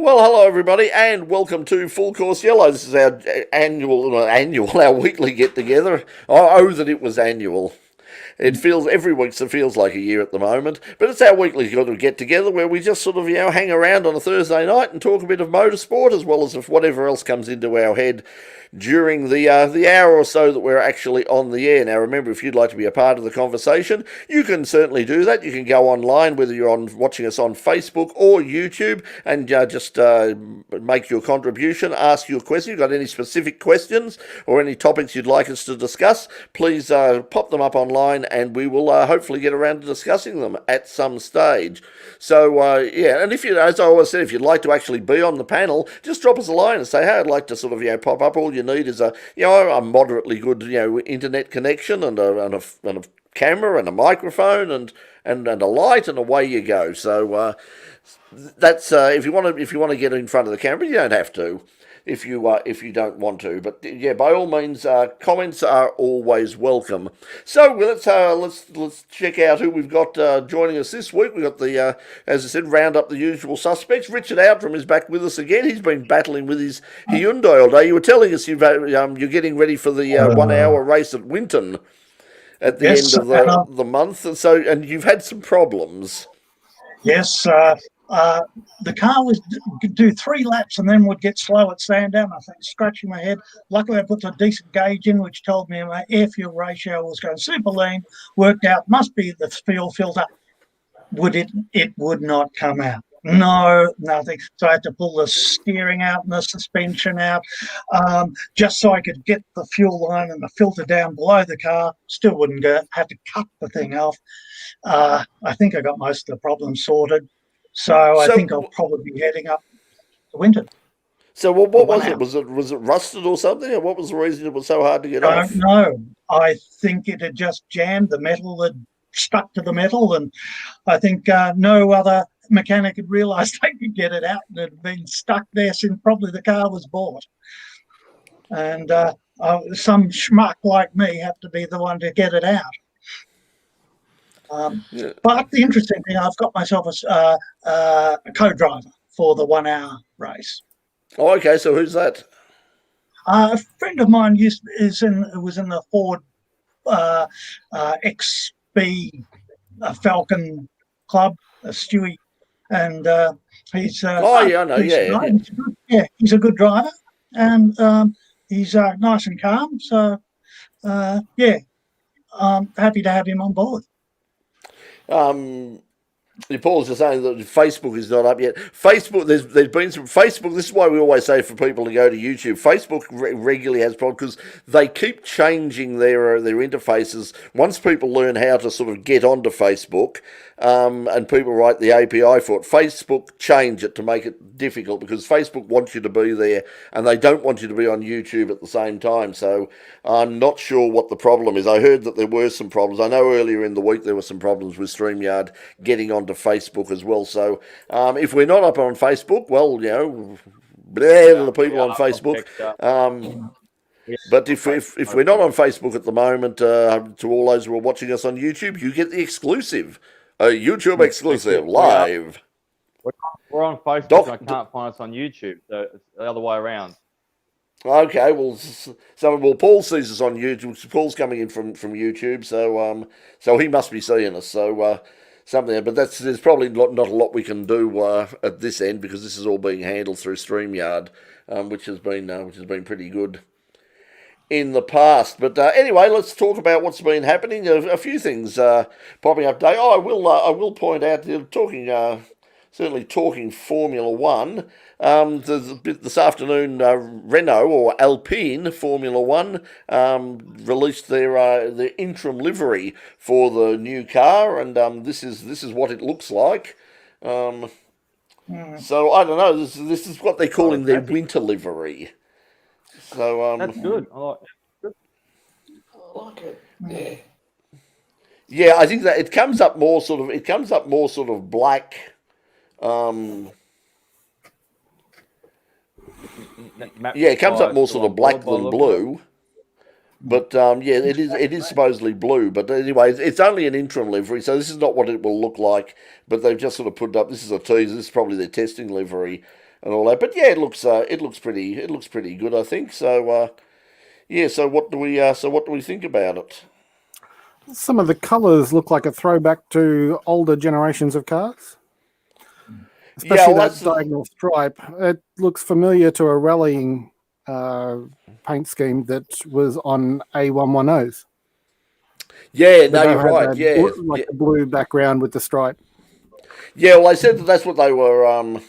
Well, hello everybody, and welcome to Full Course Yellow. This is our our weekly get together. Oh, that it was annual. It feels every week. So it feels like a year at the moment, but it's our weekly sort of get together where we just sort of hang around on a Thursday night and talk a bit of motorsport as well as if whatever else comes into our head during the hour or so that we're actually on the air. Now, remember, if you'd like to be a part of the conversation, you can certainly do that. You can go online, whether you're watching us on Facebook or YouTube, and just make your contribution, ask your question. If you've got any specific questions or any topics you'd like us to discuss, please pop them up online, and we will hopefully get around to discussing them at some stage. So yeah, and if you, as I always said, if you'd like to actually be on the panel, just drop us a line and say, hey, I'd like to sort of pop up. All you need is a moderately good internet connection and a camera and a microphone and a light, and away you go. So that's if you want to get in front of the camera, you don't have to if you don't want to. But yeah, by all means, comments are always welcome. So let's check out who we've got joining us this week. We've got the as I said, round up the usual suspects. Richard Outram is back with us again. He's been battling with his Hyundai all day. You were telling us you're getting ready for the 1 hour race at Winton at the Yes, end of the month, and you've had some problems. yes. The car could do 3 laps and then would get slow at Sandown. I think scratching my head. Luckily, I put a decent gauge in, which told me my air fuel ratio was going super lean. Worked out, must be the fuel filter. It would not come out. No, nothing. So I had to pull the steering out and the suspension out, just so I could get the fuel line and the filter down below the car. Still wouldn't go. Had to cut the thing off. I think I got most of the problems sorted. So I think I'll probably be heading up to Winton. So what was it? Was it rusted or something? Or what was the reason it was so hard to get off? I don't know. I think it had just jammed. The metal had stuck to the metal, and I think no other mechanic had realised they could get it out, and it had been stuck there since probably the car was bought. And some schmuck like me had to be the one to get it out. Yeah. But the interesting thing, I've got myself a co-driver for the 1 hour race. Oh, okay. So who's that? A friend of mine was in the Ford XB Falcon Club, Stewie, and he's oh yeah, I know. Yeah, he's a good driver, and he's nice and calm. So yeah, I'm happy to have him on board. Paul's just saying that Facebook is not up yet. Facebook, there's been some Facebook. This is why we always say for people to go to YouTube. Facebook regularly has problems because they keep changing their interfaces. Once people learn how to sort of get onto Facebook, and people write the API for it, Facebook change it to make it difficult because Facebook wants you to be there and they don't want you to be on YouTube at the same time. So I'm not sure what the problem is. I heard that there were some problems. I know earlier in the week there were some problems with StreamYard getting onto Facebook as well. So if we're not up on Facebook, well, the people on Facebook. But if we're not on Facebook at the moment, to all those who are watching us on YouTube, you get the exclusive, YouTube exclusive live. We're on Facebook and I can't find us on YouTube, so it's the other way around. Okay, well, Paul sees us on YouTube. Paul's coming in from YouTube, so he must be seeing us. So something, but there's probably not a lot we can do at this end because this is all being handled through StreamYard, which has been pretty good in the past. But anyway, let's talk about what's been happening. A few things popping up today. Oh, I will point out, certainly talking Formula One. This afternoon, Renault or Alpine Formula One released their interim livery for the new car, and this is what it looks like. So I don't know. This is what they're calling their winter livery. So that's good. I like it. Yeah. Yeah, I think that it comes up more sort of black. Yeah, it comes up more sort of black than blue. But yeah, it is supposedly blue. But anyway, it's only an interim livery, so this is not what it will look like. But they've just sort of put it up. This is a teaser. This is probably their testing livery. and all that. But yeah, it looks pretty good, I think. So yeah, so what do we think about it? Some of the colours look like a throwback to older generations of cars, Yeah, especially well, that diagonal stripe. It looks familiar to a rallying paint scheme that was on A110s. yeah, no, But they you're had right. Yeah, like the blue background with the stripe. yeah. Well, they said that that's what they were.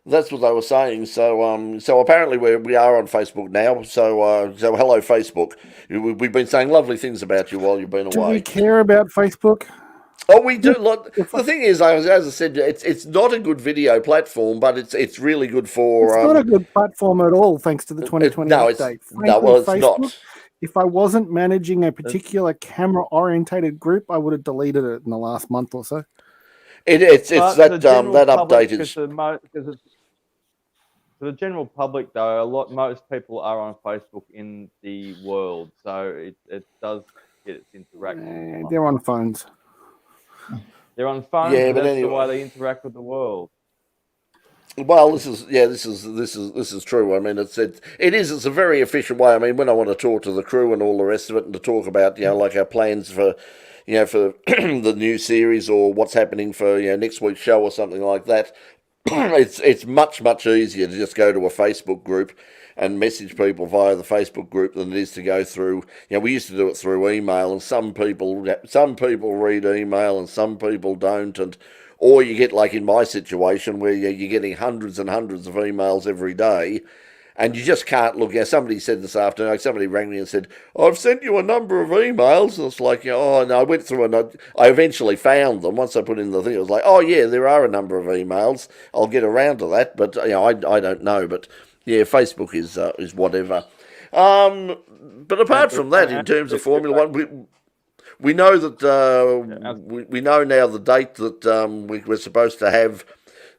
That's what they were saying. So, so apparently we are on Facebook now. So, so hello Facebook. We've been saying lovely things about you while you've been Do we away. care about Facebook? Oh, we do. If The thing is, as I said, it's not a good video platform, but it's really good for. It's not a good platform at all, thanks to the 2020 No, update. no, Frankly, well, it's Facebook, not. if I wasn't managing a particular camera-orientated group, I would have deleted it in the last month or so. It's But that the general that public, update is. because it's for the general public though, most people are on Facebook in the world, so it does get its interaction. They're on phones. They're on phones, Yeah, but but that's the anyway. way they interact with the world. Well, this is true. I mean, it's a very efficient way. I mean, when I want to talk to the crew and all the rest of it, and to talk about like our plans for for the new series or what's happening for next week's show or something like that, it's much easier to just go to a Facebook group and message people via the Facebook group than it is to go through. We used to do it through email, and some people read email and some people don't, and or you get like in my situation where you're getting hundreds and hundreds of emails every day, and you just can't look. Somebody said this afternoon, somebody rang me and said, I've sent you a number of emails. And it's like, oh, no, I went through and I eventually found them. Once I put in the thing, it was like, oh, yeah, there are a number of emails. I'll get around to that. But, I don't know. But, yeah, Facebook is whatever. But apart from that, in terms of Formula One, we know that we know now the date that we're supposed to have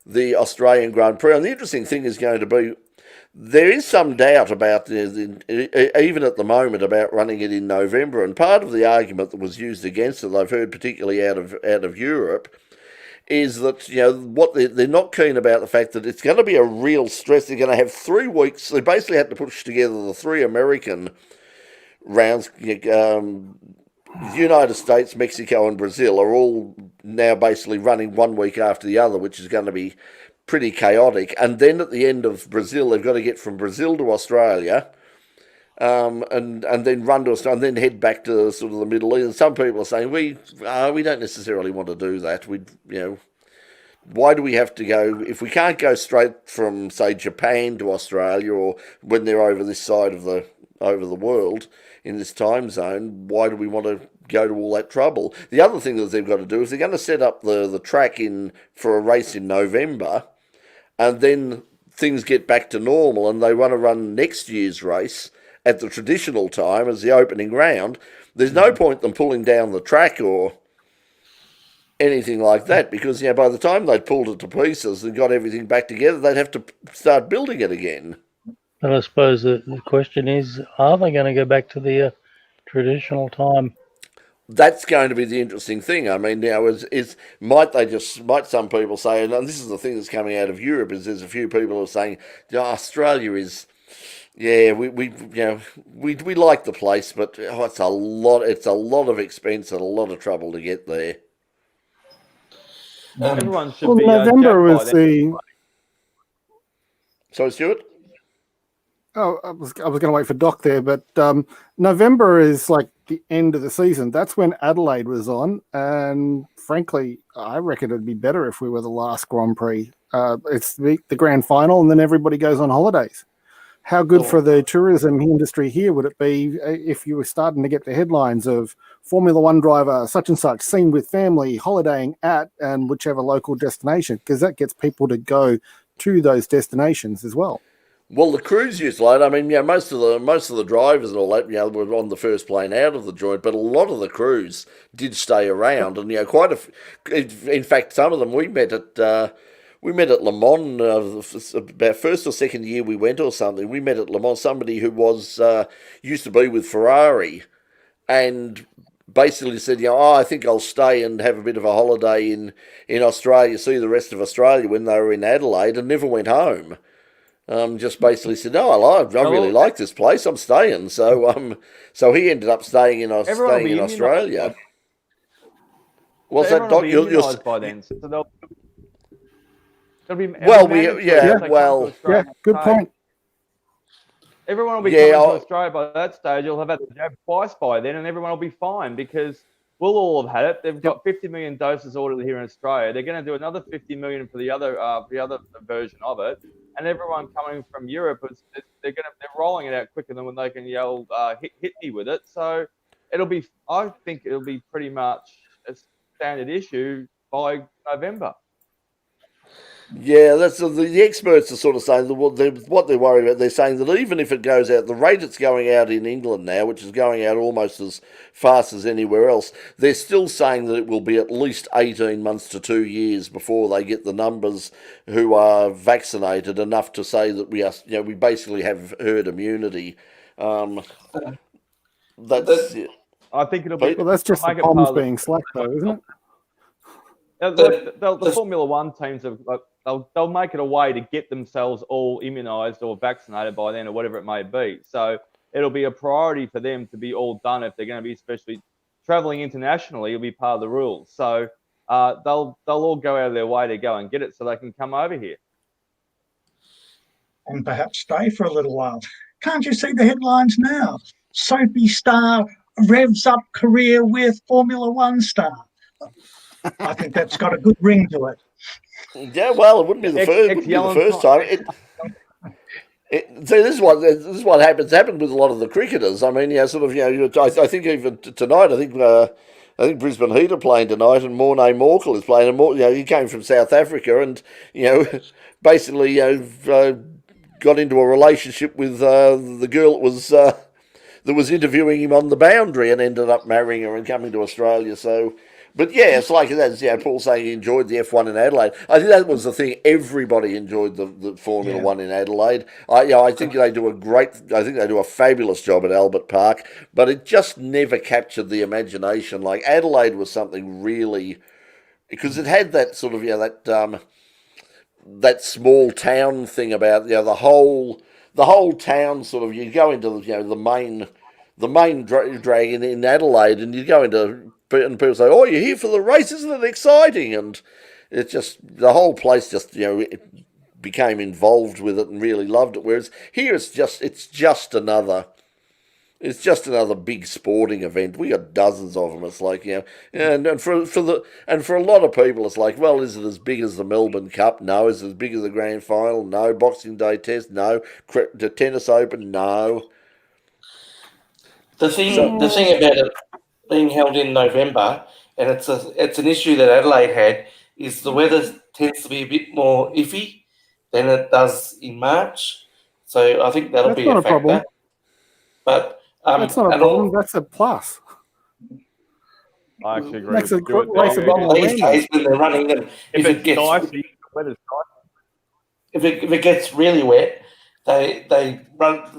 the Australian Grand Prix. And the interesting thing is going to be, there is some doubt about, even at the moment, about running it in November. And part of the argument that was used against it, I've heard particularly out of Europe, is that what they're not keen about the fact that it's going to be a real stress. They're going to have 3 weeks. They basically had to push together the 3 American rounds. United States, Mexico, and Brazil are all now basically running 1 week after the other, which is going to be pretty chaotic. And then at the end of Brazil, they've got to get from Brazil to Australia, and then run to Australia, and then head back to sort of the Middle East. And some people are saying we don't necessarily want to do that. Why do we have to go if we can't go straight from say Japan to Australia, or when they're over this side of the world in this time zone? Why do we want to go to all that trouble? The other thing that they've got to do is they're going to set up the track for a race in November, and then things get back to normal and they want to run next year's race at the traditional time as the opening round. There's no point them pulling down the track or anything like that, because by the time they'd pulled it to pieces and got everything back together, they'd have to start building it again. And I suppose the question is, are they going to go back to the traditional time? That's going to be the interesting thing. I mean, might some people say, and this is the thing that's coming out of Europe, is there's a few people who are saying, Australia is, we like the place, but it's a lot of expense and a lot of trouble to get there. Everyone should Well, be November jacked by was then. the. Sorry, Stuart? Oh, I was going to wait for Doc there, but November is like the end of the season. That's when Adelaide was on, and frankly, I reckon it'd be better if we were the last Grand Prix. It's the grand final, and then everybody goes on holidays. How good for the tourism industry here would it be if you were starting to get the headlines of Formula One driver such and such seen with family holidaying at and whichever local destination, because that gets people to go to those destinations as well. Well, the crews used to load. I mean, most of the drivers and all that, were on the first plane out of the joint, but a lot of the crews did stay around, and in fact, some of them we met at Le Mans about first or second year we went or something. We met at Le Mans somebody who was used to be with Ferrari, and basically said, I think I'll stay and have a bit of a holiday in Australia, see the rest of Australia when they were in Adelaide, and never went home. Just basically said, "No, I really like this place. I'm staying." So he ended up staying in Everyone will be immunised. Australia. What's So that, everyone Doc? will be immunised by then. So they'll be Well, mandatory yeah, if they come to well, Australia. Yeah, good point. Everyone will be Yeah, coming to Australia by that stage. You'll have had the jab twice by then, and everyone will be fine because we'll all have had it. They've got 50 million doses ordered here in Australia. They're going to do another 50 million for the other version of it. And everyone coming from Europe they're rolling it out quicker than when they can yell hit me with it. So I think it'll be pretty much a standard issue by November. Yeah, that's the experts are sort of saying that what they're worried about. They're saying that even if it goes out, the rate it's going out in England now, which is going out almost as fast as anywhere else, they're still saying that it will be at least 18 months to 2 years before they get the numbers who are vaccinated enough to say that we basically have herd immunity. That's I think it'll be. Well, that's just the bombs being slack, though, isn't it? The Formula One teams they'll make it a way to get themselves all immunised or vaccinated by then, or whatever it may be. So it'll be a priority for them to be all done if they're going to be, especially travelling internationally. It'll be part of the rules. So they'll all go out of their way to go and get it so they can come over here and perhaps stay for a little while. Can't you see the headlines now? Soapy star revs up career with Formula One star. I think that's got a good ring to it. Yeah, well, it wouldn't be the first time. See, this is what happens. Happened with a lot of the cricketers. I mean, I think even tonight, I think Brisbane Heat are playing tonight, and Morne Morkel is playing. And he came from South Africa, and basically, got into a relationship with the girl that was interviewing him on the boundary, and ended up marrying her and coming to Australia. So. But yeah, it's like that. Paul saying he enjoyed the F1 in Adelaide. I think that was the thing. Everybody enjoyed the Formula One in Adelaide. I think they do a fabulous job at Albert Park, but it just never captured the imagination. Like Adelaide was something really, because it had that sort of that small town thing about the whole town sort of. You go into the main drag in Adelaide, and you go into. And people say, "Oh, you're here for the race, isn't it exciting?" And it's just the whole place just became involved with it and really loved it. Whereas here it's just another big sporting event. We got dozens of them. It's like and for a lot of people, it's like, well, is it as big as the Melbourne Cup? No. Is it as big as the Grand Final? No. Boxing Day Test? No. The Tennis Open? No. The thing about it being held in November, and it's an issue that Adelaide had, is the weather tends to be a bit more iffy than it does in March. So I think that'll be a factor. Problem. But that's not a problem. That's a plus. I actually agree. Makes with a race a bit more these days when they're running, and if it gets nice, the weather's nice. If it gets really wet, they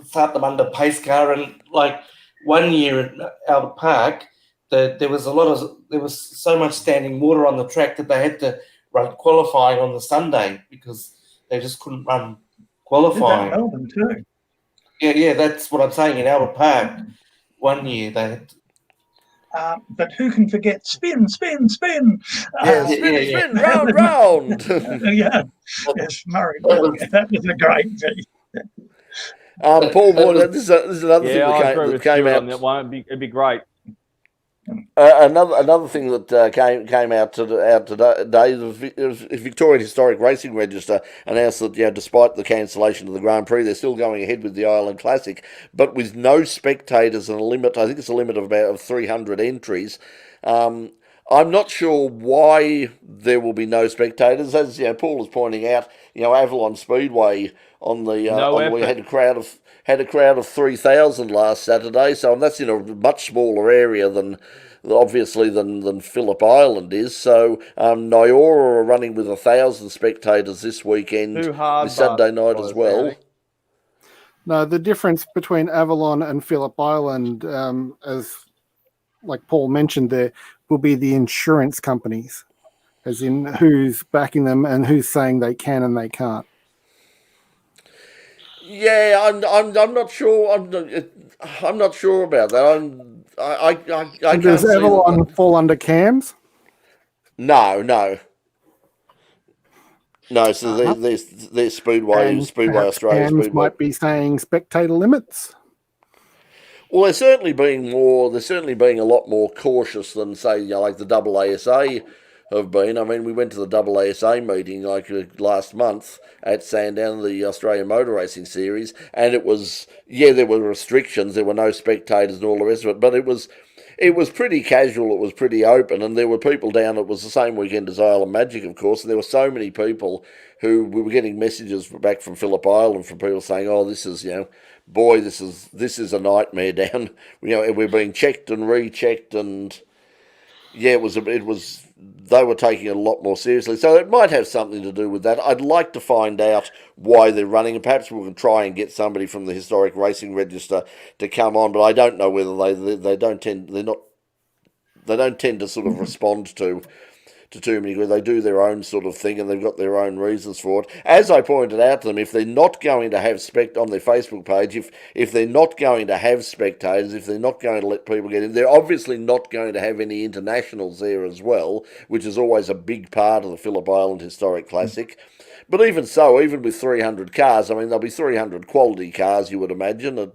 start them under pace car, and like 1 year at Albert Park. There was so much standing water on the track that they had to run qualifying on the Sunday because they just couldn't run qualifying. Did that in Melbourne too? Yeah, that's what I'm saying. In Albert Park, 1 year they had. But who can forget spin? Spin, round. Yes, Murray. That was a great thing. Paul, this is another thing that came out. That one. It'd be great. Another thing that came out today, the Victorian Historic Racing Register announced that despite the cancellation of the Grand Prix, they're still going ahead with the Island Classic, but with no spectators and a limit. I think it's a limit of about 300 entries. I'm not sure why there will be no spectators. As Paul was pointing out, Avalon Speedway on the had a crowd of 3,000 last Saturday, so that's in a much smaller area than Phillip Island is. So Nyora are running with 1,000 spectators this weekend, this Saturday night as well. No, the difference between Avalon and Phillip Island, as like Paul mentioned there, will be the insurance companies, as in who's backing them and who's saying they can and they can't. Yeah, I'm not sure. I'm not sure about that. I And can't does see Avalon that. fall under CAMS? No. So Uh-huh. there's Speedway And Speedway perhaps Australia CAMS Speedway. might be saying spectator limits. Well, they're certainly being more. They're certainly being a lot more cautious than, say, like the AASA have been. I mean, we went to the AASA meeting last month at Sandown, the Australian Motor Racing Series, and it was there were restrictions. There were no spectators and all the rest of it, but it was pretty casual. It was pretty open, and there were people down. It was the same weekend as Isle of Magic, of course. And there were so many people who we were getting messages back from Phillip Island from people saying, "Oh, this is boy, this is a nightmare down. We're being checked and rechecked, and it was they were taking it a lot more seriously. So it might have something to do with that. I'd like to find out why they're running, and perhaps we can try and get somebody from the Historic Racing Register to come on. But I don't know whether they don't tend to sort of respond to too many. They do their own sort of thing, and they've got their own reasons for it. As I pointed out to them, if they're not going to have on their Facebook page, if they're not going to have spectators, if they're not going to let people get in, they're obviously not going to have any internationals there as well, which is always a big part of the Phillip Island Historic Classic. But even so, even with 300 cars, I mean, there'll be 300 quality cars, you would imagine, and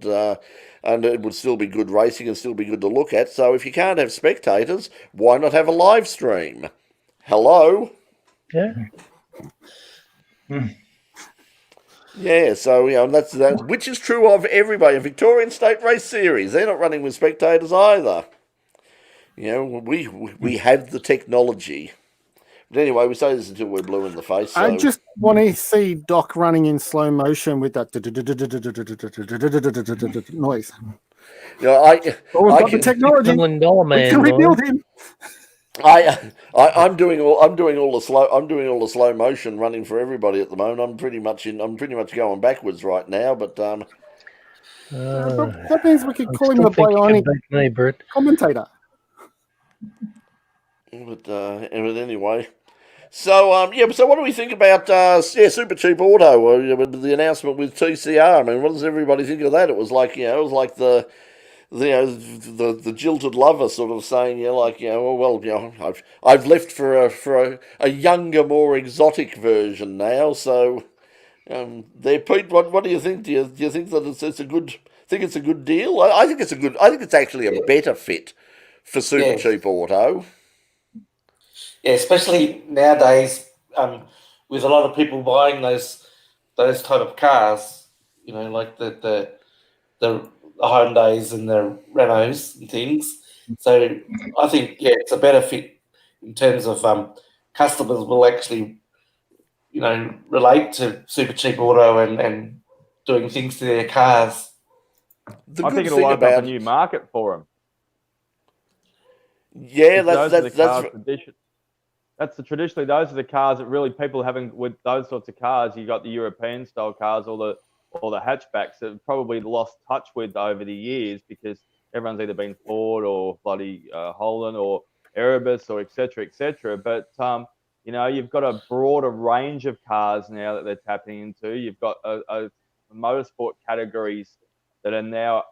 it would still be good racing and still be good to look at. So if you can't have spectators, why not have a live stream? Hello? Yeah. Yeah, so, and that's that, which is true of everybody. Victorian State Race Series, they're not running with spectators either. We have the technology. But anyway, we say this until we're blue in the face. So. I just want to see Doc running in slow motion with that noise. We've got the technology. $1 million man. We can rebuild him. I'm doing all the slow motion running for everybody at the moment. I'm pretty much going backwards right now, but that means we could call him the bionic commentator. But anyway, so so what do we think about Super Cheap Auto? The announcement with TCR. I mean, what does everybody think of that? It was like the jilted lover sort of saying, I've left for a younger, more exotic version now. So, there, Pete, what do you think? Do you think that it's a good deal? I think it's actually a better fit for Super Cheap Auto. Yeah, especially nowadays, with a lot of people buying those type of cars, like the Hyundais and the Renaults and things. So I think, it's a better fit in terms of customers will actually, relate to Super Cheap Auto and doing things to their cars. I think it'll open up a new market for them. Yeah, traditionally those are the cars that really people having with those sorts of cars. You got the European style cars, or the hatchbacks that have probably lost touch with over the years because everyone's either been Ford or bloody Holland or Erebus or et cetera. But you've got a broader range of cars now that they're tapping into. You've got a motorsport categories that are now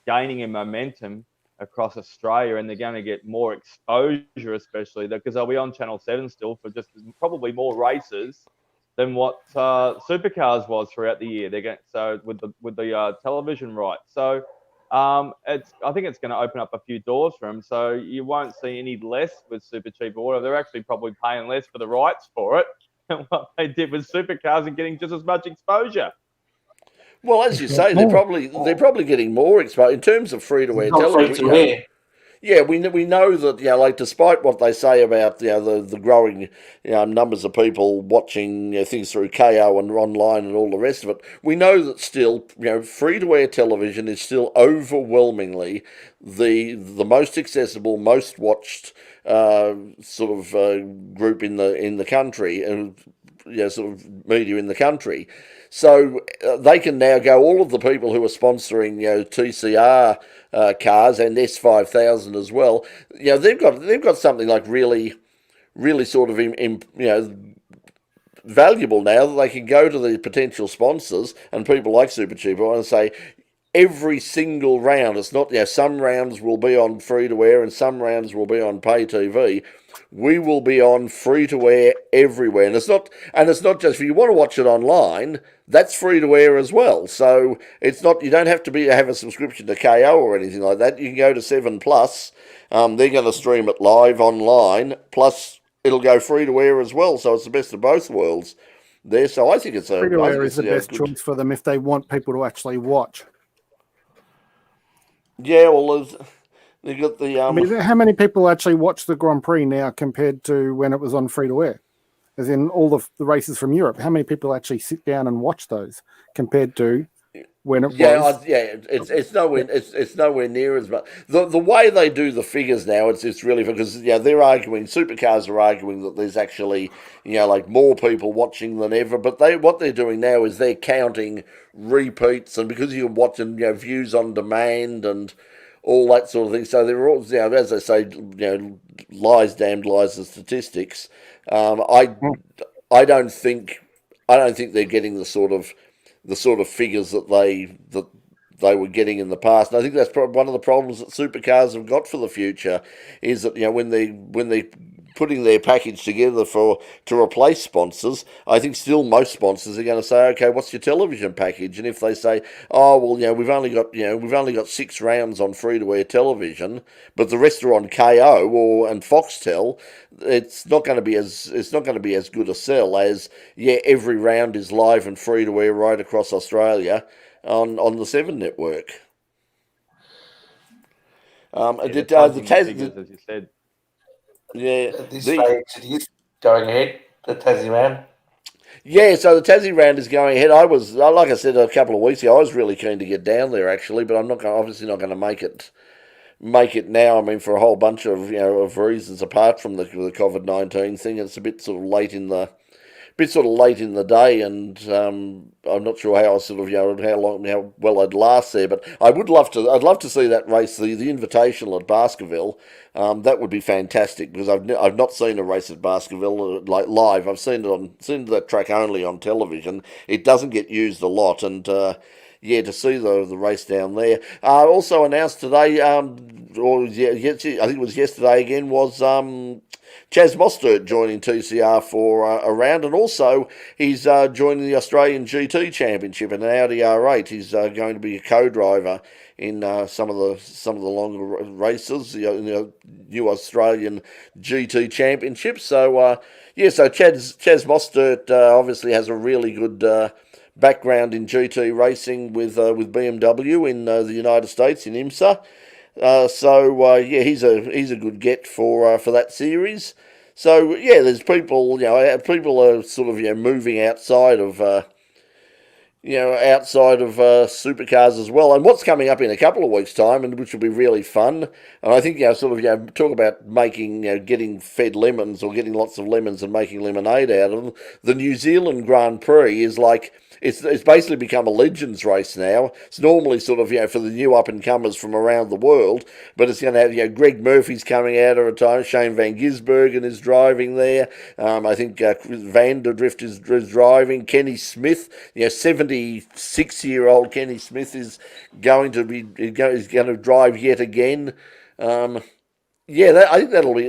gaining in momentum across Australia, and they're going to get more exposure, especially because they'll be on Channel 7 still for just probably more races than what Supercars was throughout the year. They're with the television rights. So I think it's going to open up a few doors for them. So you won't see any less with Super Cheap Auto. They're actually probably paying less for the rights for it than what they did with Supercars and getting just as much exposure. Well, as you say, they're probably getting more exposure in terms of free-to-air television. Yeah, we know that despite what they say about the growing numbers of people watching things through KO and online and all the rest of it, we know that still free-to-air television is still overwhelmingly the most accessible, most watched group in the country, and sort of media in the country. So they can now go. All of the people who are sponsoring TCR cars and S5000 as well. They've got something like really sort of valuable now that they can go to the potential sponsors and people like Super Cheapo and say, every single round, it's not, some rounds will be on free to air and some rounds will be on pay TV. We will be on free to air everywhere. And it's not just if you want to watch it online, that's free to air as well. So it's not, you don't have to have a subscription to KO or anything like that. You can go to 7 Plus. They're going to stream it live online, plus it'll go free to air as well. So it's the best of both worlds there. So I think it's free to air is the best choice for them if they want people to actually watch. Yeah, well, they got the. I mean, how many people actually watch the Grand Prix now compared to when it was on free to air? As in all the races from Europe, how many people actually sit down and watch those compared to when it was? It's nowhere near as much. The way they do the figures now, it's really because they're arguing, supercars are arguing that there's actually like more people watching than ever. But what they're doing now is they're counting repeats, and because you're watching views on demand and all that sort of thing. So they're all as I say, lies, damned lies, the statistics. I don't think they're getting the sort of figures that they were getting in the past. And I think that's probably one of the problems that supercars have got for the future is that when they putting their package together to replace sponsors, I think still most sponsors are going to say, okay, what's your television package? And if they say, oh well, we've only got 6 rounds on free to air television, but the rest are on KO and Foxtel, it's not going to be as good a sell as every round is live and free to air right across Australia on the 7 network. The figures, as you said. Yeah. At this stage, it is going ahead, the Tassie round. Yeah, so the Tassie round is going ahead. I was, like I said a couple of weeks ago, I was really keen to get down there actually, but I'm obviously not going to make it now. I mean, for a whole bunch of of reasons apart from the COVID-19 thing. It's a bit sort of late in the day, and I'm not sure how how well I'd last there. But I'd love to see that race, the Invitational at Baskerville. That would be fantastic because I've not seen a race at Baskerville like live. I've seen that track only on television. It doesn't get used a lot, and to see the race down there. Also announced today, I think it was yesterday again, was Chaz Mostert joining TCR for a round, and also he's joining the Australian GT Championship in an Audi R8. He's going to be a co-driver in some of the longer races, in the new Australian GT Championship. So so Chaz Mostert obviously has a really good background in GT racing with BMW in the United States in IMSA. He's a good get for that series. So there's people people are sort of moving outside of supercars as well. And what's coming up in a couple of weeks' time, and which will be really fun. And I think talk about making getting fed lemons or getting lots of lemons and making lemonade out of them. The New Zealand Grand Prix is like. It's basically become a legends race now. It's normally sort of for the new up and comers from around the world, but it's going to have Greg Murphy's coming out at a time. Shane Van Gisbergen is driving there. I think Van der Drift is driving. Kenny Smith, 76-year-old Kenny Smith is going to drive yet again. I think that'll be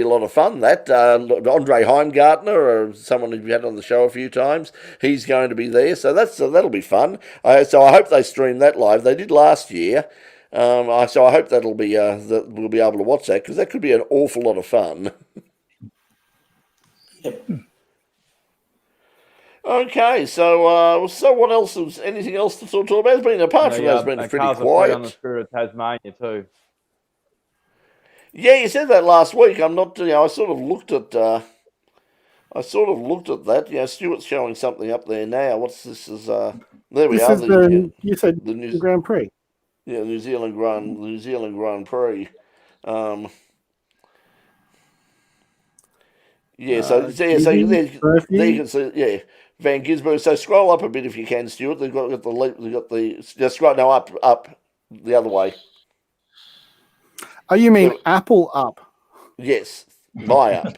a lot of fun. That Andre Heimgartner, or someone who we had on the show a few times, he's going to be there. So that'll be fun. So I hope they stream that live. They did last year. So I hope that we'll be able to watch that because that could be an awful lot of fun. Yep. Okay, so what else? Anything else to talk about? Apart from that, it's been pretty quiet. On the Spirit of Tasmania too. Yeah, you said that last week. I'm not. I sort of looked at. that. Stuart's showing something up there now. What's this? There we are. You said the Grand Prix. Yeah, New Zealand Grand Prix. Yeah, so Gizzy, there you Murphy. can see, yeah, Van Gisbergen. So scroll up a bit if you can, Stuart. They've got the just scroll no up the other way. Oh, you mean So, Apple up? yes, my up.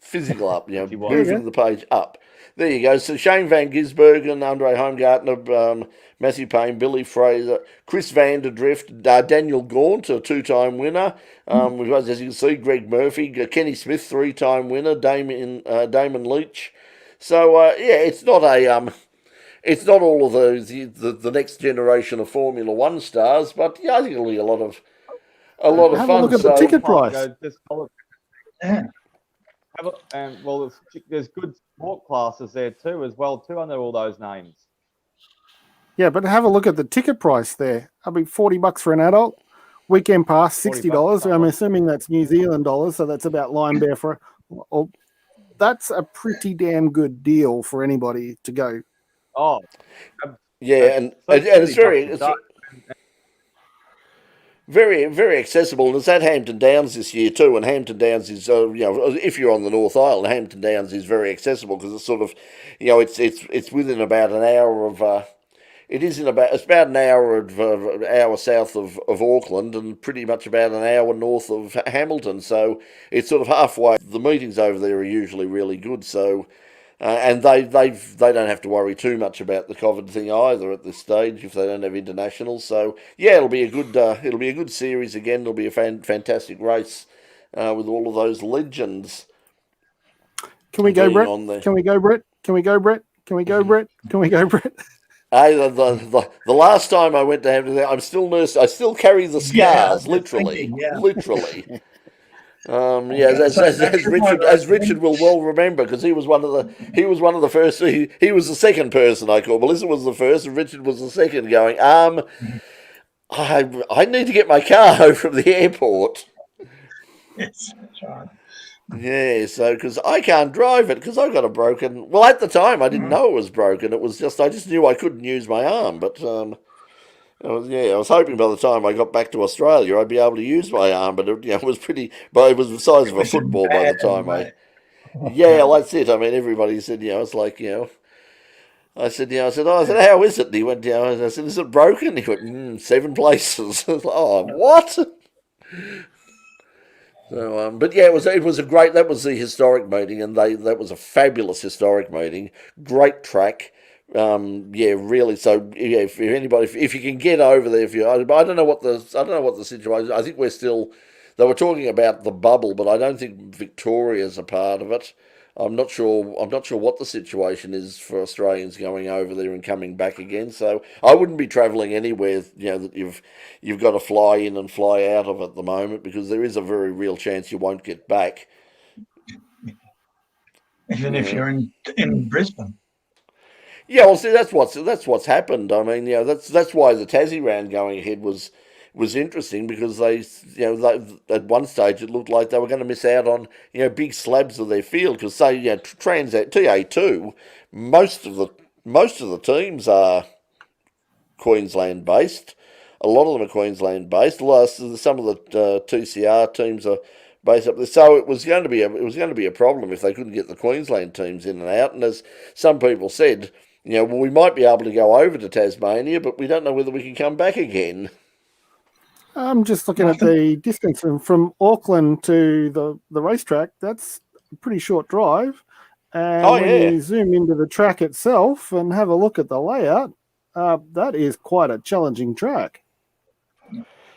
Physical up, If you want. There you moving the page up. There you go. So Shane Van Gisbergen, Andre Heimgartner, Matthew Payne, Billy Fraser, Chris Vanderdrift, Daniel Gaunt, a two-time winner. We've got, as you can see, Greg Murphy, Kenny Smith, three-time winner, Damon Leach. So yeah, it's not all of the next generation of Formula One stars, but yeah, I think it'll be a lot of Have a fun. look at the ticket price. Yeah. Well, there's good sport classes there too, as well, too, under all those names. Yeah, but have a look at the ticket price there. I mean, $40 for an adult. Weekend pass, $60. I'm assuming that's New Zealand dollars, so that's about line bear for. Well, that's a pretty damn good deal for anybody to go. Oh, Yeah, and it's very, very accessible, and it's at Hampton Downs this year too. And Hampton Downs is, if you're on the North Island, Hampton Downs is very accessible because it's sort of, it's within about an hour of. It's about an hour south of Auckland and pretty much about an hour north of Hamilton. So it's sort of halfway. The meetings over there are usually really good. So. And they don't have to worry too much about the COVID thing either at this stage if they don't have internationals. So yeah, it'll be a good series again. It'll be a fantastic race with all of those legends. Can we go, Brett? Can we go, Brett? Can we go, Brett? Can we go, Brett? Can we go, Brett? Hey, the last time I went to Hampton, I'm still nursed. I still carry the scars, literally. As Richard will well remember, because he was one of the first. He was the second person I called. Melissa was the first, and Richard was the second. Going, I need to get my car home from the airport. Yes, that's right. Yeah, so because I can't drive it because I got a broken. Well, at the time I didn't know it was broken. It was just I just knew I couldn't use my arm, but I was hoping by the time I got back to Australia I'd be able to use my arm, but it was pretty. But it was the size of a football by the time I. Yeah, well, that's it. I mean, everybody said, it's like, I said, how is it? And he went, I said, is it broken? He went, 7 places. I was like, oh, what? So, but yeah, it was a great. That was the historic meeting, and that was a fabulous historic meeting. Great track. Yeah, really. So yeah, if you can get over there, I don't know what the situation. I think we're still. They were talking about the bubble, but I don't think Victoria's a part of it. I'm not sure what the situation is for Australians going over there and coming back again. So I wouldn't be travelling anywhere, that you've got to fly in and fly out of at the moment, because there is a very real chance you won't get back. Even if you're in Brisbane. Yeah, well, see, that's what's happened. I mean, that's why the Tassie round going ahead was interesting, because they at one stage it looked like they were going to miss out on big slabs of their field, because say Transat TA2, most of the teams are Queensland based. A lot of them are Queensland based. Some of the TCR teams are based up there. So it was going to be a problem if they couldn't get the Queensland teams in and out. And as some people said, we might be able to go over to Tasmania, but we don't know whether we can come back again. I'm just looking at the distance from Auckland to the racetrack. That's a pretty short drive. And when you zoom into the track itself and have a look at the layout, that is quite a challenging track.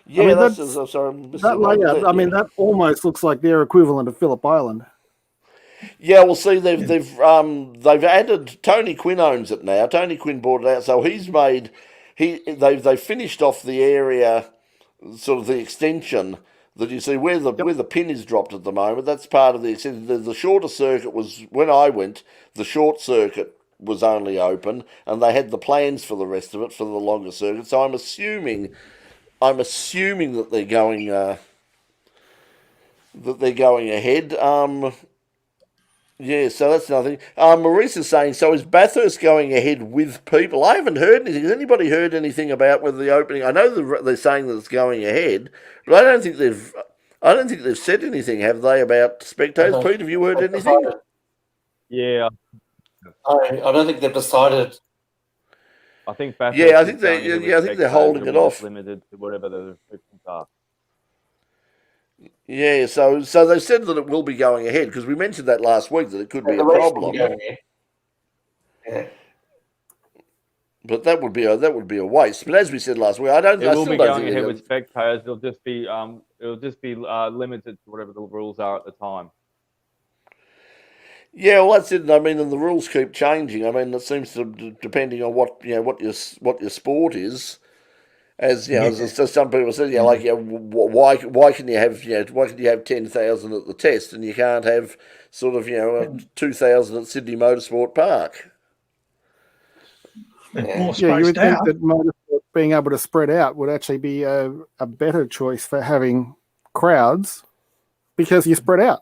Yeah, that layout. I mean, that almost looks like their equivalent of Phillip Island. Yeah, well, see, they've added. Tony Quinn owns it now. Tony Quinn bought it out, so they've finished off the area. Sort of the extension that you see where the pin is dropped at the moment. That's part of the extension. The shorter circuit was, when I went, the short circuit was only open, and they had the plans for the rest of it for the longer circuit. So I'm assuming that they're going ahead. Yeah, so that's another thing. Maurice is saying, so is Bathurst going ahead with people? I haven't heard anything. Has anybody heard anything about whether the opening... I know they're saying that it's going ahead, but I don't think I don't think they've said anything, have they, about spectators? Pete, have you heard anything? Yeah, I don't think they've decided. I think Bathurst Yeah, I is think going they. ahead with Yeah, I think they're spectators holding it and off. limited to whatever the restrictions are. Yeah, so they said that it will be going ahead because we mentioned that last week that it could be a problem. Yeah. But that would be a waste. But as we said last week, I It will still be don't going think ahead with spectators. It'll just be limited to whatever the rules are at the time. Yeah, well, that's it. I mean, and the rules keep changing. I mean, it seems to depending on what what your sport is. As you know, as some people said, like why can you have 10,000 at the test and you can't have sort of 2,000 at Sydney Motorsport Park? More Yeah, you would spaced think out. that motorsport being able to spread out would actually be a better choice for having crowds because you spread out.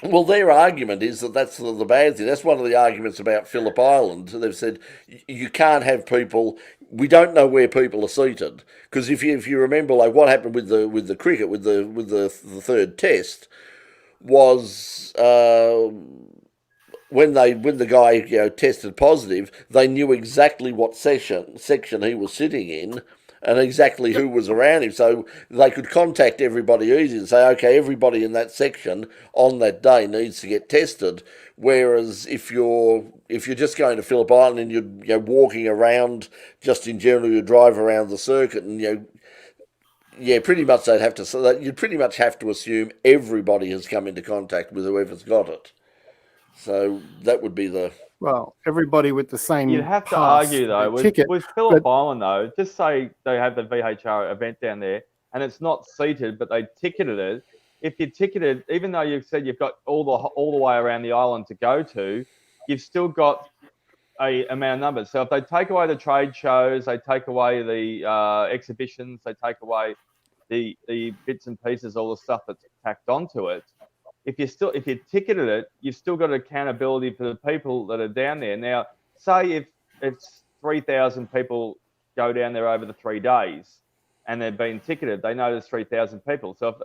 Well, their argument is that that's the bad thing. That's one of the arguments about Phillip Island. They've said you can't have people. We don't know where people are seated because if you remember, like what happened with the cricket with the third test was when the guy tested positive, they knew exactly what section he was sitting in and exactly who was around him, so they could contact everybody easily and say, okay, everybody in that section on that day needs to get tested. Whereas if you're just going to Phillip Island and you're walking around, just in general, you drive around the circuit and pretty much you'd pretty much have to assume everybody has come into contact with whoever's got it. So that would be Well, everybody with the same You'd have to pass, argue though ticket. with Phillip Island though. Just say they have the VHR event down there and it's not seated, but they ticketed it. If you ticketed, even though you've said you've got all the way around the island to go to, you've still got a amount of numbers. So if they take away the trade shows, they take away the exhibitions, they take away the bits and pieces, all the stuff that's tacked onto it. If you ticketed it, you've still got accountability for the people that are down there. Now, say if it's 3,000 people go down there over the 3 days and they've been ticketed, they know there's 3,000 people. So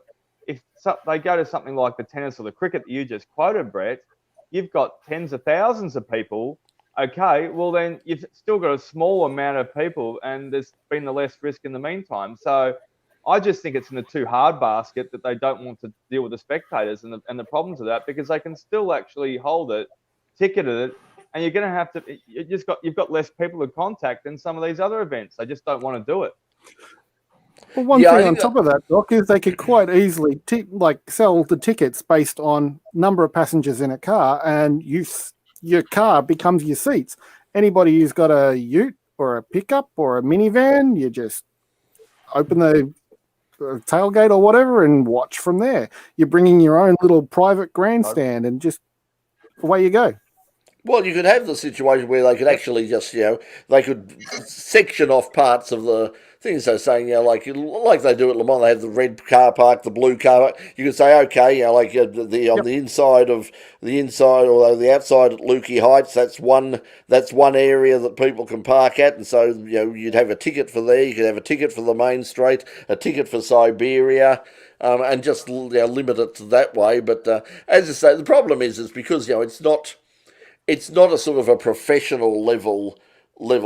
if they go to something like the tennis or the cricket that you just quoted, Brett, you've got tens of thousands of people. Okay, well then you've still got a small amount of people and there's been the less risk in the meantime. So I just think it's in the too hard basket that they don't want to deal with the spectators and the problems of that, because they can still actually hold it, ticket it, and you're going to have to. You've got less people to contact than some of these other events. They just don't want to do it. Well, one thing on top of that, Doc, is they could quite easily sell the tickets based on number of passengers in a car, and your car becomes your seats. Anybody who's got a ute or a pickup or a minivan, you just open the tailgate or whatever and watch from there. You're bringing your own little private grandstand and just away you go. Well, you could have the situation where they could actually just, they could section off parts of the things. So saying, like they do at Le Mans, they have the red car park, the blue car park. You could say, okay, on the inside or the outside at Lukey Heights, that's one area that people can park at, and so you'd have a ticket for there. You could have a ticket for the main straight, a ticket for Siberia. And just limit it to that way. But as I say, the problem is because it's not a sort of a professional level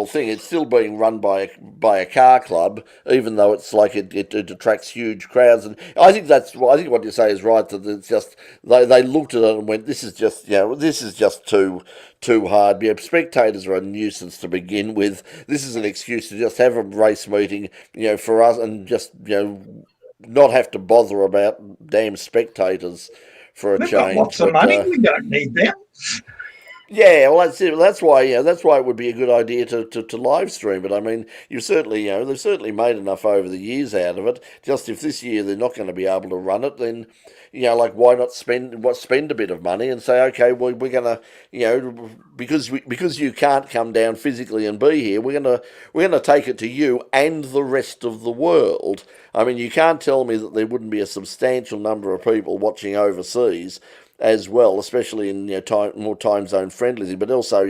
thing. It's still being run by a car club, even though it's like it attracts huge crowds. And I think what you say is right. That it's just they looked at it and went, this is just too hard. Spectators are a nuisance to begin with. This is an excuse to just have a race meeting, for us, and just not have to bother about damn spectators for a We've change. got lots of money. We don't need them. Yeah, well, that's it. That's why it would be a good idea to live stream it. I mean, they've certainly made enough over the years out of it. Just if this year they're not going to be able to run it, then why not spend a bit of money and say, okay, well, we're gonna because you can't come down physically and be here, we're gonna take it to you and the rest of the world. I mean, you can't tell me that there wouldn't be a substantial number of people watching overseas as well, especially in more time zone friendly, but also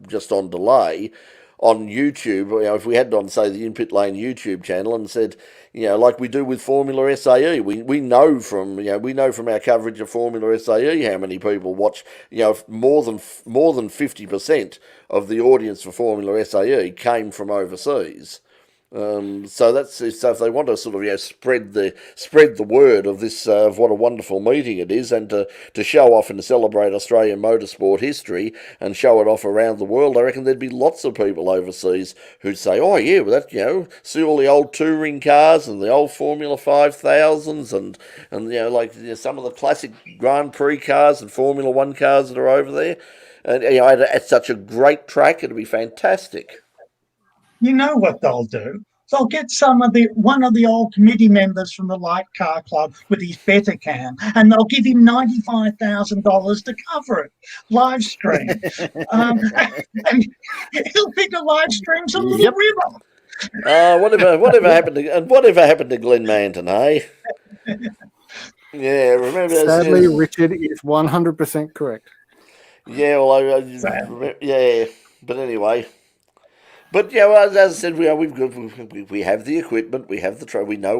just on delay. on YouTube, if we had on, say, the In Pit Lane YouTube channel and said, like we do with Formula SAE, we know from our coverage of Formula SAE how many people watch. More than 50% of the audience for Formula SAE came from overseas. So if they want to sort of spread the word of this of what a wonderful meeting it is, and to show off and to celebrate Australian motorsport history and show it off around the world, I reckon there'd be lots of people overseas who'd say, oh yeah, well that see all the old touring cars and the old Formula 5000s and some of the classic Grand Prix cars and Formula 1 cars that are over there, and at such a great track, it'd be fantastic. You know what they'll do? They'll get one of the old committee members from the Light Car Club with his better cam, and they'll give him $95,000 to cover it, live stream, and he'll pick a live stream some little river. Whatever happened to Glenn Manton, eh? Yeah, remember. Sadly, Richard is 100% correct. Yeah, well, yeah, but anyway. But as I said, we have the equipment, we have the we know,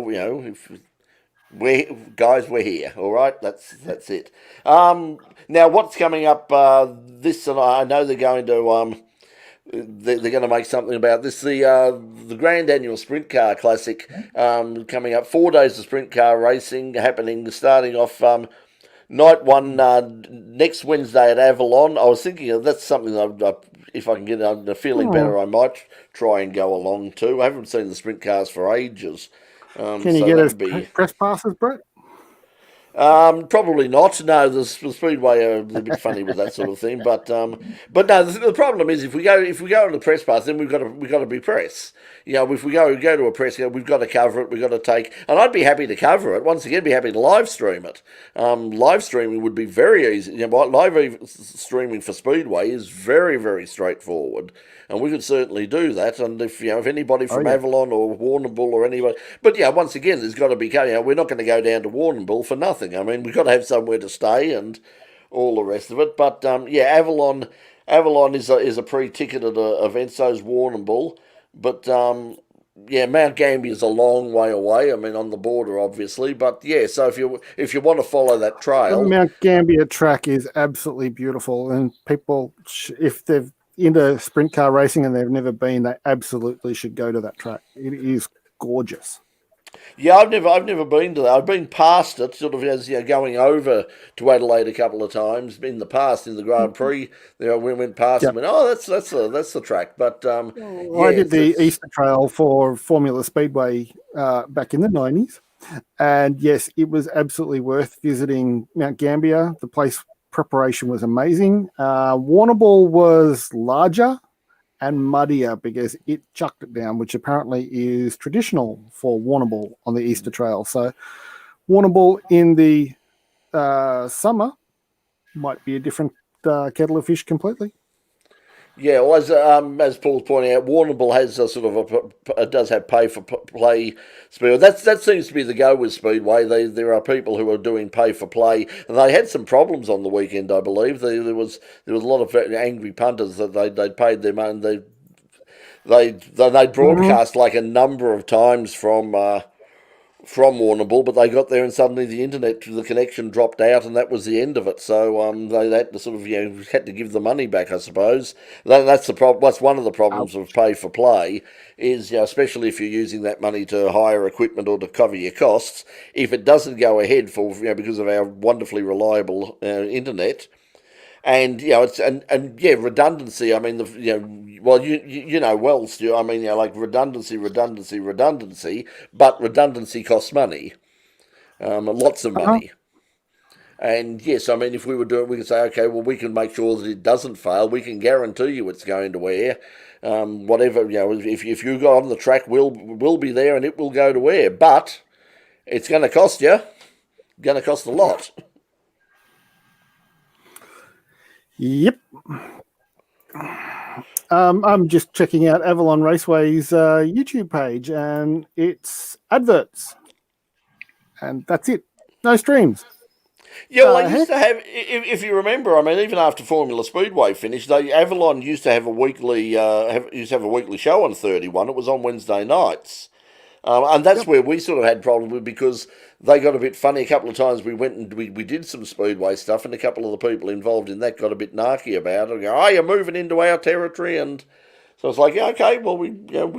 we're here. All right, that's it. Now what's coming up? This, and I know they're going to they're going to make something about this. The Grand Annual Sprint Car Classic coming up. 4 days of sprint car racing happening, starting off. Night one next Wednesday at Avalon. I was thinking that's something that if I can get a feeling better, I might try and go along too. I haven't seen the sprint cars for ages. Can you get us press passes, Brett? Probably not. No, the Speedway are a bit funny with that sort of thing. But no, the problem is if we go on the press pass, then we've got to be press. If we go to a press, we've got to cover it. We've got to take, and I'd be happy to cover it. Once again, be happy to live stream it. Live streaming would be very easy. Live streaming for Speedway is very, very straightforward, and we could certainly do that. And if anybody from Avalon or Warrnambool or anybody, but once again, there's got to be. We're not going to go down to Warrnambool for nothing. I mean, we've got to have somewhere to stay and all the rest of it. But Avalon is a pre-ticketed event. So is Warrnambool. But Mount Gambier is a long way away. I mean, on the border, obviously. But so if you want to follow that trail, the Mount Gambier track is absolutely beautiful, and people, if they're into sprint car racing and they've never been, they absolutely should go to that track. It is gorgeous. Yeah, I've never been to that. I've been past it, sort of as going over to Adelaide a couple of times in the past in the Grand Prix. We went past and went, oh, that's the track. But I did the Easter Trail for Formula Speedway back in the 90s, and yes, it was absolutely worth visiting Mount Gambier. The place preparation was amazing. Warrnambool was larger and muddier because it chucked it down, which apparently is traditional for Warrnambool on the Easter Trail. So Warrnambool in the summer might be a different kettle of fish completely. Yeah, well, as Paul's pointing out, Warrnambool has a sort of does have pay for play speedway. That seems to be the go with Speedway. There are people who are doing pay for play, and they had some problems on the weekend. I believe there was a lot of angry punters that they'd paid their money. They broadcast like a number of times from Warrnambool, but they got there and suddenly the connection dropped out, and that was the end of it. So they had to sort of had to give the money back, I suppose. That's the problem. That's one of the problems of pay for play is especially if you're using that money to hire equipment or to cover your costs. If it doesn't go ahead for because of our wonderfully reliable internet. And it's redundancy. I mean, Stu. I mean, like redundancy. But redundancy costs money, lots of money. And yes, I mean, if we were doing, we could say, okay, well, we can make sure that it doesn't fail. We can guarantee you it's going to air. Whatever if you go on the track, we'll be there and it will go to air. But it's going to cost you. Going to cost a lot. Yep. I'm just checking out Avalon Raceway's YouTube page, and it's adverts, and that's it. No streams. Yeah, well, they used heck, to have, if you remember, I mean, even after Formula Speedway finished, Avalon used to have a weekly, used to have a weekly show on 31. It was on Wednesday nights. And that's yep. where we sort of had problems with because they got a bit funny. A couple of times we went and we did some speedway stuff, and a couple of the people involved in that got a bit narky about it. Go, oh, you're moving into our territory, and so it's like, yeah, okay, well, we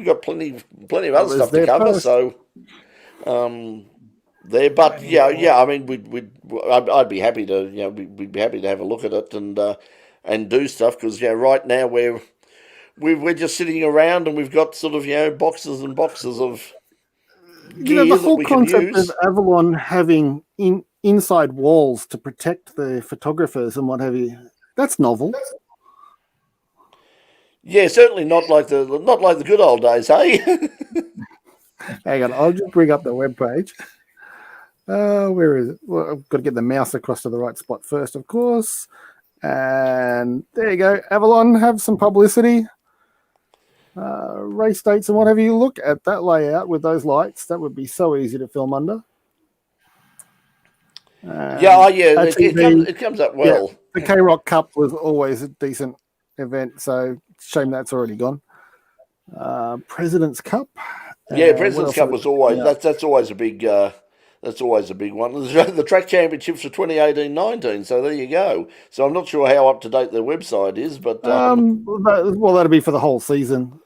got plenty of It other was stuff to their cover. post. So there, but yeah, I mean, I'd be happy to, we'd be happy to have a look at it and do stuff because right now we're just sitting around and we've got sort of boxes and boxes of The gear that whole we can concept of use. Avalon having inside walls to protect the photographers and what have you, that's novel. Yeah, certainly not like the good old days, hey? Hang on, I'll just bring up the webpage. Where is it? Well, I've got to get the mouse across to the right spot first, of course. And there you go. Avalon, have some publicity. Race dates and whatever. You look at that layout with those lights, that would be so easy to film under. Yeah, ATV, it comes up well. the K-Rock Cup was always a decent event, so shame that's already gone. President's Cup. Yeah, President's Cup was always that's always a big one. The track championships for 2018-19. So there you go. So I'm not sure how up to date their website is, but well, that'll be for the whole season.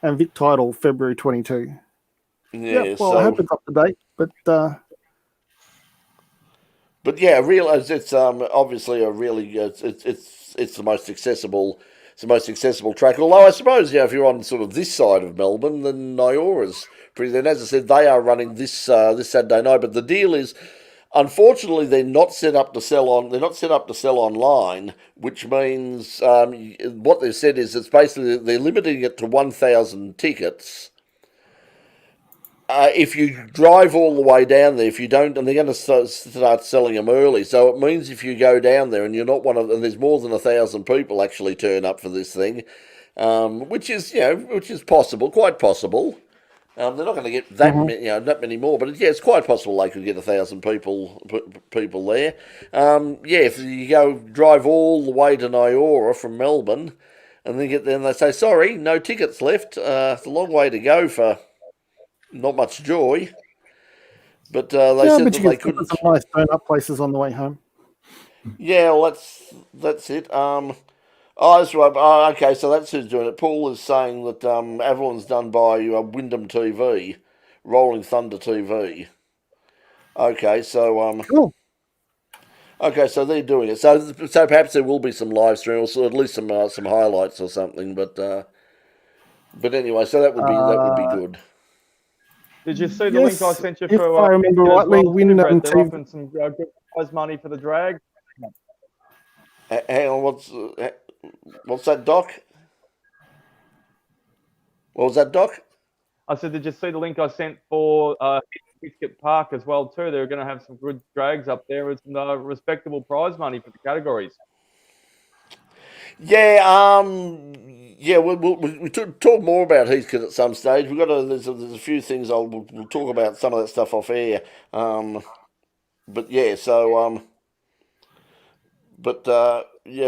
And Vic title February 22. Yeah, well, so I hope it's up to date, but yeah, I realise it's obviously a really it's the most accessible. It's the most accessible track. Although I suppose if you're on sort of this side of Melbourne, then Nyora's pretty. Then as I said, they are running this Saturday night. But the deal is, unfortunately, they're not set up to sell on. They're not set up to sell online, which means what they've said is it's basically they're limiting it to 1,000 tickets. If you drive all the way down there, if you don't, and they're going to start selling them early, so it means if you go down there and you're not and there's more than 1,000 people actually turn up for this thing, which is possible, quite possible. They're not going to get that that many more, but it's quite possible they could get 1,000 people there. If you go drive all the way to Nyora from Melbourne, and then get there and they say sorry, no tickets left. It's a long way to go for not much joy, but they said that they couldn't. Some nice turn-up places on the way home. Yeah, well, that's it. That's right. Okay, so that's who's doing it. Paul is saying that Avalon's done by Wyndham TV, Rolling Thunder TV. Okay, so cool. Okay, so they're doing it. So perhaps there will be some live streams, or at least some highlights or something. But anyway, so that would be good. Did you see the link I sent you for? If I remember rightly, Wyndham they're TV. offering some good prize money for the drag. Hang on, what's that, Doc? What was that, Doc? I said, did you see the link I sent for Biscuit Park as well too? They're going to have some good drags up there with some respectable prize money for the categories. Yeah, we'll talk more about Heathcote at some stage. There's a few things we'll talk about some of that stuff off air. But yeah, so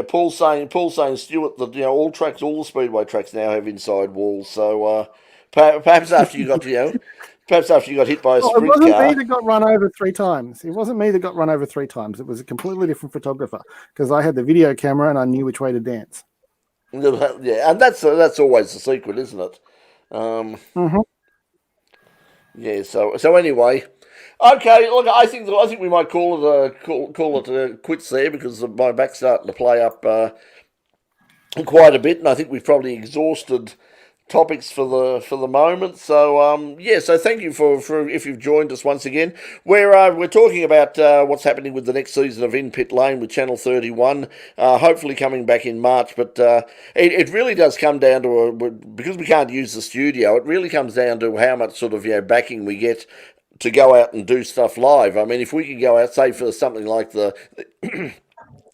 Paul's saying Stuart that all the speedway tracks now have inside walls. So perhaps after you got hit by a sprint car. It wasn't me that got run over 3 times. It wasn't me that got run over 3 times. It was a completely different photographer because I had the video camera and I knew which way to dance. Yeah, and that's always the secret, isn't it? Yeah. So anyway, okay. Look, I think we might call it quits there because my back's starting to play up quite a bit, and I think we've probably exhausted topics for the moment. So so thank you for if you've joined us once again. We're talking about what's happening with the next season of In Pit Lane with Channel 31, hopefully coming back in March. But it really does come down to because we can't use the studio. It really comes down to how much sort of backing we get to go out and do stuff live. I mean, if we could go out, say for something like the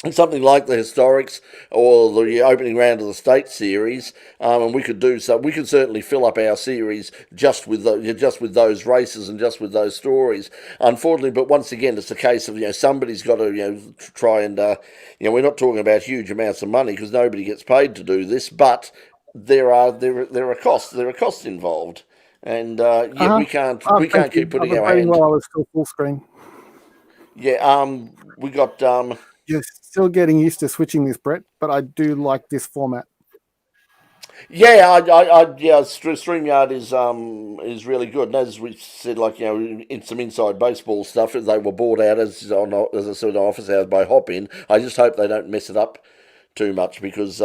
and something like the Historics or the opening round of the State Series, and we could do so. We could certainly fill up our series just with those races and just with those stories. Unfortunately, but once again, it's a case of somebody's got to try and we're not talking about huge amounts of money because nobody gets paid to do this, but there are costs involved, and we can't keep putting our hand. While I was still full screen. Yeah, we got Yes, still getting used to switching this, Brett, but I do like this format. Yeah, StreamYard is really good. And as we said, in some inside baseball stuff, they were bought out as I said, office hours by Hopin. I just hope they don't mess it up too much because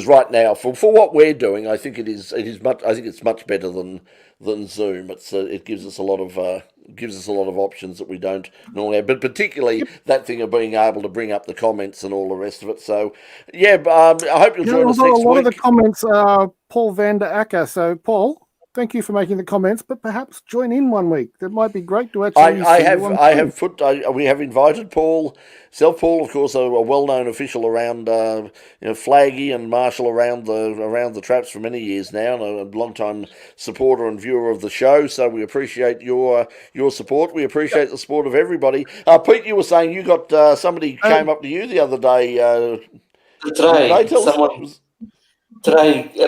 right now for what we're doing, I think it's much better than Zoom. It gives us a lot of options that we don't normally have, but particularly that thing of being able to bring up the comments and all the rest of it. So yeah, I hope you'll join us next week. A lot of the comments are Paul van der Acker. So Paul, thank you for making the comments, but perhaps join in one week. That might be great to actually. We have invited Paul. Paul, of course, a well-known official around, Flaggy and Marshall around the traps for many years now, and a long-time supporter and viewer of the show. So we appreciate your support. We appreciate the support of everybody. Pete, you were saying you got somebody came up to you the other day. Today at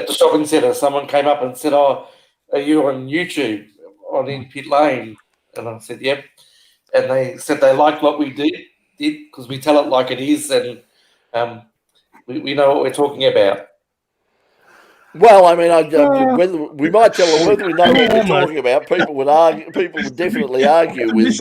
the shopping centre, someone came up and said, "Oh, are you on YouTube in Pit Lane?" And I said, "Yep." And they said they liked what we did because we tell it like it is, and we know what we're talking about. Well, I mean, whether we might tell them whether we know what we're talking about. People would definitely argue with,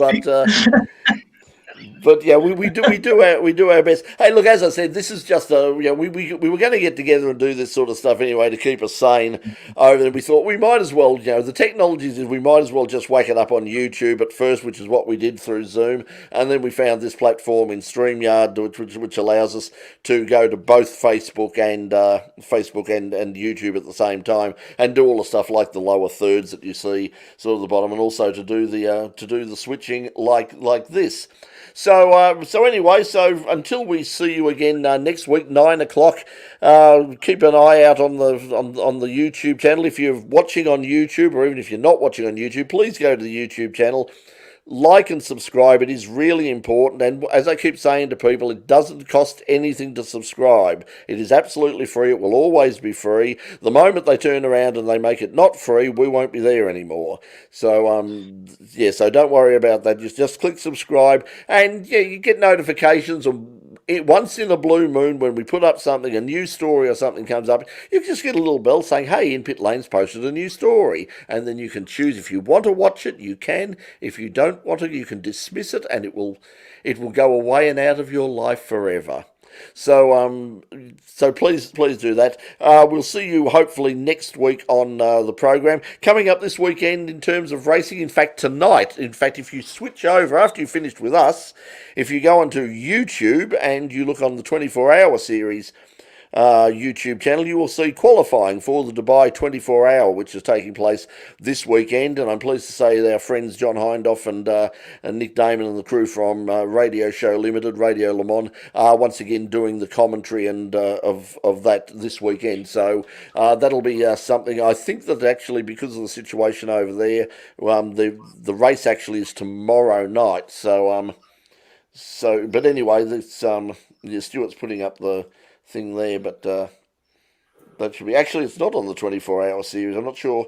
but yeah, we do our best. Hey, look, as I said, this is just we were going to get together and do this sort of stuff anyway to keep us sane over there. We thought we might as well, the technologies is we might as well just whack it up on YouTube at first, which is what we did through Zoom, and then we found this platform in StreamYard, which allows us to go to both Facebook and YouTube at the same time and do all the stuff like the lower thirds that you see sort of the bottom, and also to do the switching like this. So anyway, until we see you again next week, 9 o'clock, keep an eye out on the YouTube channel. If you're watching on YouTube, or even if you're not watching on YouTube, please go to the YouTube channel. Like and subscribe. It is really important. And as I keep saying to people, it doesn't cost anything to subscribe. It is absolutely free. It will always be free. The moment they turn around and they make it not free, we won't be there anymore. So, so don't worry about that. Just click subscribe, and you get notifications once in a blue moon when we put up something, a new story or something comes up, you just get a little bell saying, "Hey, In Pit Lane's posted a new story," and then you can choose if you want to watch it. You can. If you don't want to, you can dismiss it, and it will go away and out of your life forever. So please do that. We'll see you hopefully next week on the program. Coming up this weekend in terms of racing, in fact tonight, if you switch over after you've finished with us, if you go onto YouTube and you look on the 24-hour series YouTube channel, you will see qualifying for the Dubai 24-hour, which is taking place this weekend. And I'm pleased to say that our friends John Hindhoff and Nick Damon and the crew from Radio Show Limited, Radio Le Mans, are once again doing the commentary and of that this weekend. So that'll be something. I think that actually, because of the situation over there, the race actually is tomorrow night. But anyway, this Stuart's putting up the thing there, but that should be, actually it's not on the 24-hour series. I'm not sure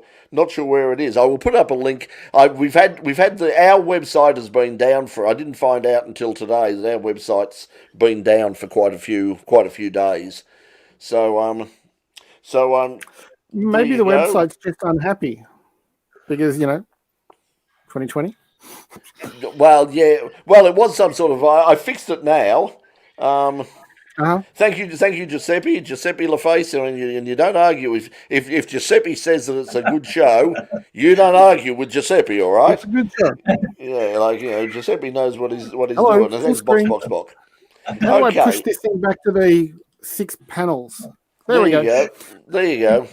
where it is. I will put up a link. We've had our website has been down for, I didn't find out until today that our website's been down for quite a few days. So maybe the website's just unhappy because 2020. Well, yeah. Well, it was some sort of. I fixed it now. Thank you, Giuseppe LaFace, and you don't argue if Giuseppe says that it's a good show, you don't argue with Giuseppe, all right? It's a good show. Yeah, Giuseppe knows what he's Hello, doing. And that's box. How do I push this thing back to the 6 panels? There we go. There you go.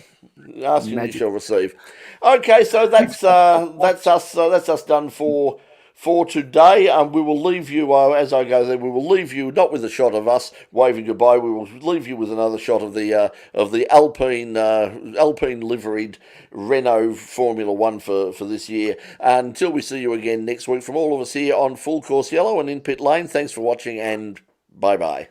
Ask and you shall receive. Okay, so that's us. That's us done for for today. We will leave you, as I go there, we will leave you not with a shot of us waving goodbye. We will leave you with another shot of the Alpine liveried Renault Formula One for this year. Until we see you again next week, from all of us here on Full Course Yellow and in Pit Lane, thanks for watching and bye-bye.